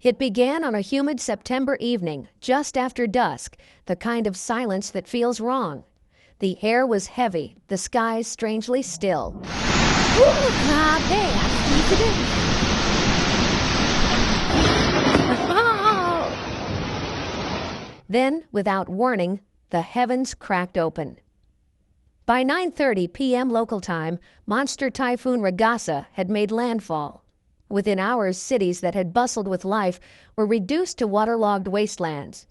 It began on a humid September evening, just after dusk, the kind of silence that feels wrong. The air was heavy, the skies strangely still. Then, without warning, the heavens cracked open. By 9:30 p.m. local time, monster Typhoon Ragasa had made landfall. Within hours, cities that had bustled with life were reduced to waterlogged wastelands.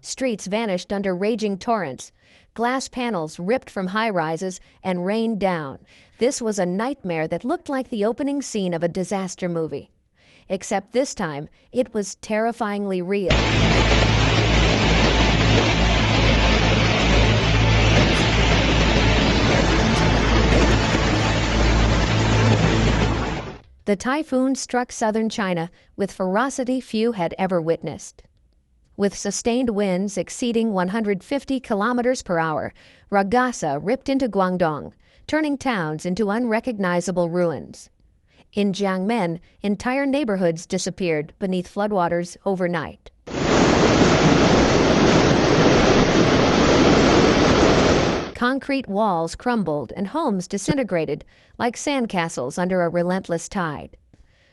Streets vanished under raging torrents. Glass panels ripped from high-rises and rained down. This was a nightmare that looked like the opening scene of a disaster movie. Except this time, it was terrifyingly real. The typhoon struck southern China with ferocity few had ever witnessed. With sustained winds exceeding 150 kilometers per hour, Ragasa ripped into Guangdong, turning towns into unrecognizable ruins. In Jiangmen, entire neighborhoods disappeared beneath floodwaters overnight. Concrete walls crumbled and homes disintegrated like sandcastles under a relentless tide.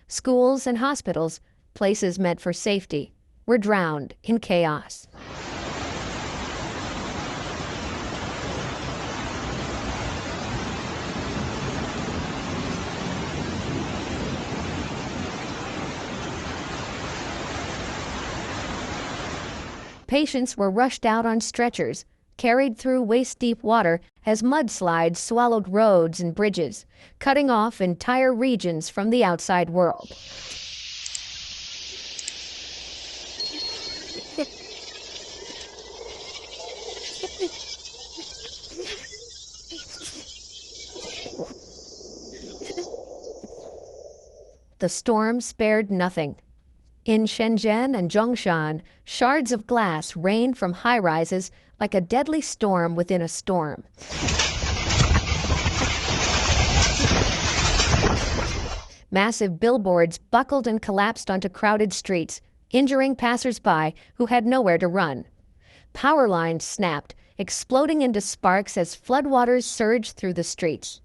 Schools and hospitals, places meant for safety, were drowned in chaos. Patients were rushed out on stretchers, carried through waist-deep water as mudslides swallowed roads and bridges, cutting off entire regions from the outside world. The storm spared nothing. In Shenzhen and Zhongshan, shards of glass rained from high-rises like a deadly storm within a storm. Massive billboards buckled and collapsed onto crowded streets, injuring passers-by who had nowhere to run. Power lines snapped, exploding into sparks as floodwaters surged through the streets.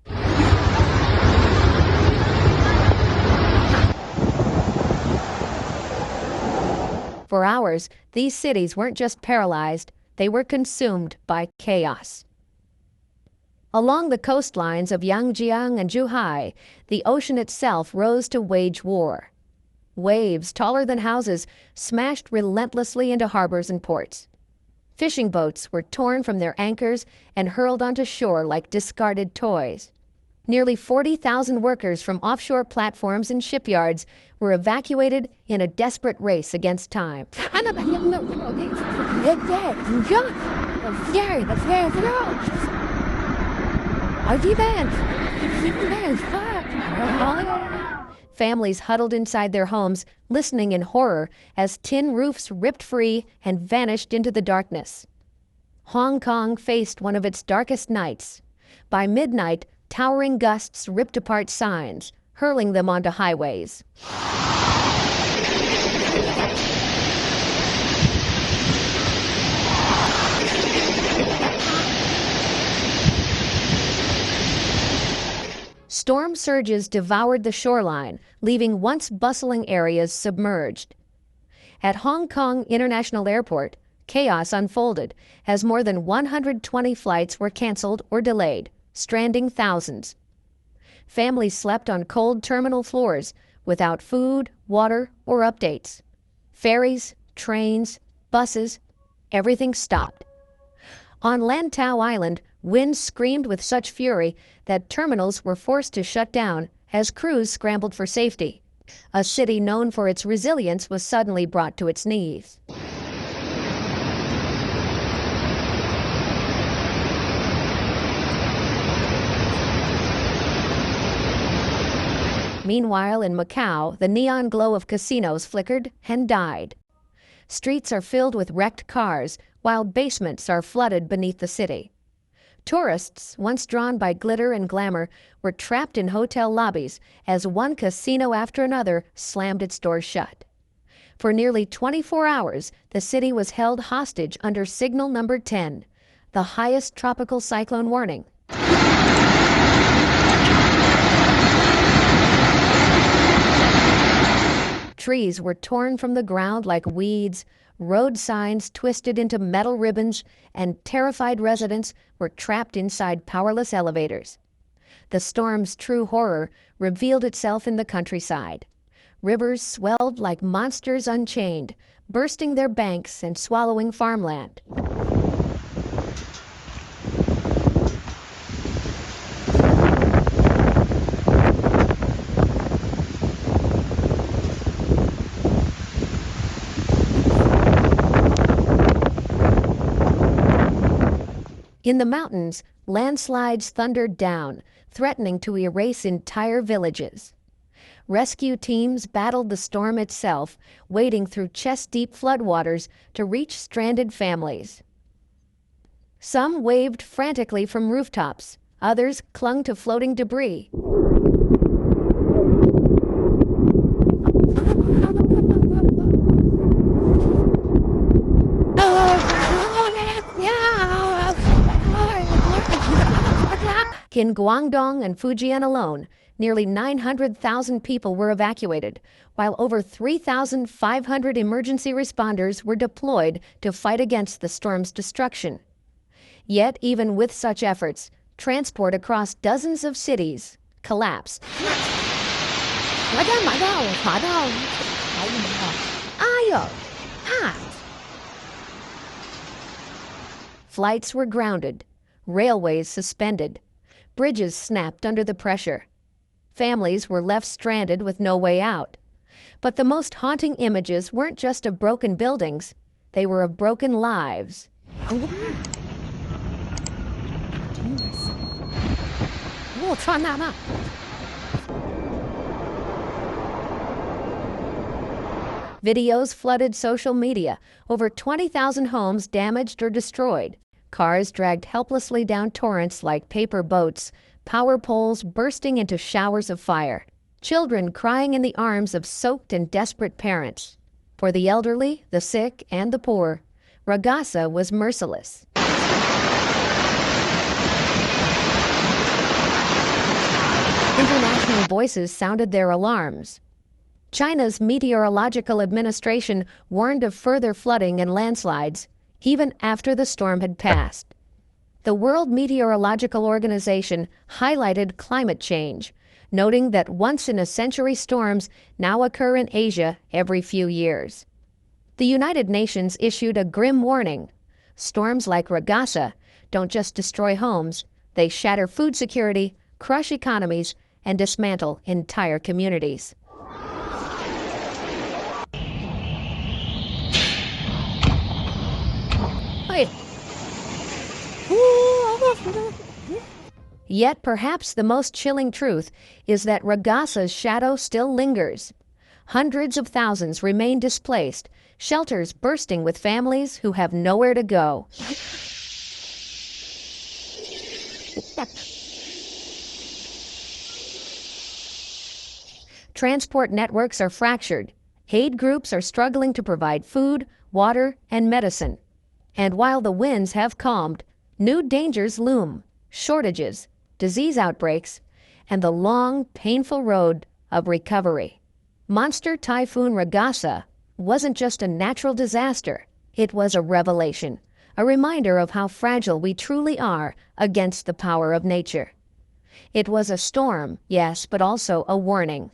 For hours, these cities weren't just paralyzed, they were consumed by chaos. Along the coastlines of Yangjiang and Zhuhai, the ocean itself rose to wage war. Waves taller than houses smashed relentlessly into harbors and ports. Fishing boats were torn from their anchors and hurled onto shore like discarded toys. Nearly 40,000 workers from offshore platforms and shipyards were evacuated in a desperate race against time. Families huddled inside their homes, listening in horror as tin roofs ripped free and vanished into the darkness. Hong Kong faced one of its darkest nights. By midnight, towering gusts ripped apart signs, hurling them onto highways. Storm surges devoured the shoreline, leaving once bustling areas submerged. At Hong Kong International Airport, chaos unfolded as more than 120 flights were canceled or delayed, stranding thousands. Families slept on cold terminal floors without food, water, or updates. Ferries, trains, buses, everything stopped. On Lantau Island, winds screamed with such fury that terminals were forced to shut down as crews scrambled for safety. A city known for its resilience was suddenly brought to its knees. Meanwhile, in Macau, the neon glow of casinos flickered and died. Streets are filled with wrecked cars, while basements are flooded beneath the city. Tourists, once drawn by glitter and glamour, were trapped in hotel lobbies as one casino after another slammed its doors shut. For nearly 24 hours, the city was held hostage under signal number 10, the highest tropical cyclone warning. Trees were torn from the ground like weeds, road signs twisted into metal ribbons, and terrified residents were trapped inside powerless elevators. The storm's true horror revealed itself in the countryside. Rivers swelled like monsters unchained, bursting their banks and swallowing farmland. In the mountains, landslides thundered down, threatening to erase entire villages. Rescue teams battled the storm itself, wading through chest-deep floodwaters to reach stranded families. Some waved frantically from rooftops, others clung to floating debris. In Guangdong and Fujian alone, nearly 900,000 people were evacuated, while over 3,500 emergency responders were deployed to fight against the storm's destruction. Yet, even with such efforts, transport across dozens of cities collapsed. Flights were grounded, railways suspended, bridges snapped under the pressure. Families were left stranded with no way out. But the most haunting images weren't just of broken buildings, they were of broken lives. Videos flooded social media, over 20,000 homes damaged or destroyed. Cars dragged helplessly down torrents like paper boats, power poles bursting into showers of fire, children crying in the arms of soaked and desperate parents. For the elderly, the sick, and the poor, Ragasa was merciless. International voices sounded their alarms. China's Meteorological Administration warned of further flooding and landslides, even after the storm had passed. The World Meteorological Organization highlighted climate change, noting that once-in-a-century storms now occur in Asia every few years. The United Nations issued a grim warning. Storms like Ragasa don't just destroy homes, they shatter food security, crush economies, and dismantle entire communities. Yet perhaps the most chilling truth is that Ragasa's shadow still lingers. Hundreds of thousands remain displaced, shelters bursting with families who have nowhere to go. Transport networks are fractured. Aid groups are struggling to provide food, water, and medicine. And while the winds have calmed, new dangers loom: shortages, disease outbreaks, and the long, painful road of recovery. Monster Typhoon Ragasa wasn't just a natural disaster, it was a revelation, a reminder of how fragile we truly are against the power of nature. It was a storm, yes, but also a warning.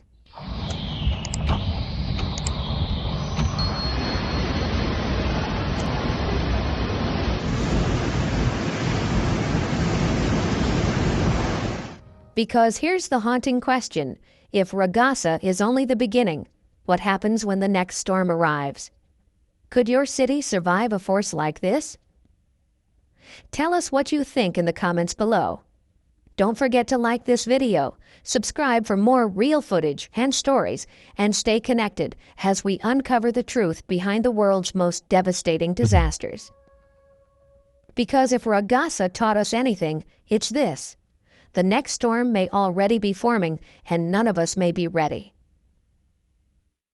Because here's the haunting question: if Ragasa is only the beginning, what happens when the next storm arrives? Could your city survive a force like this? Tell us what you think in the comments below. Don't forget to like this video, subscribe for more real footage and stories, and stay connected as we uncover the truth behind the world's most devastating disasters. Because if Ragasa taught us anything, it's this: the next storm may already be forming, and none of us may be ready.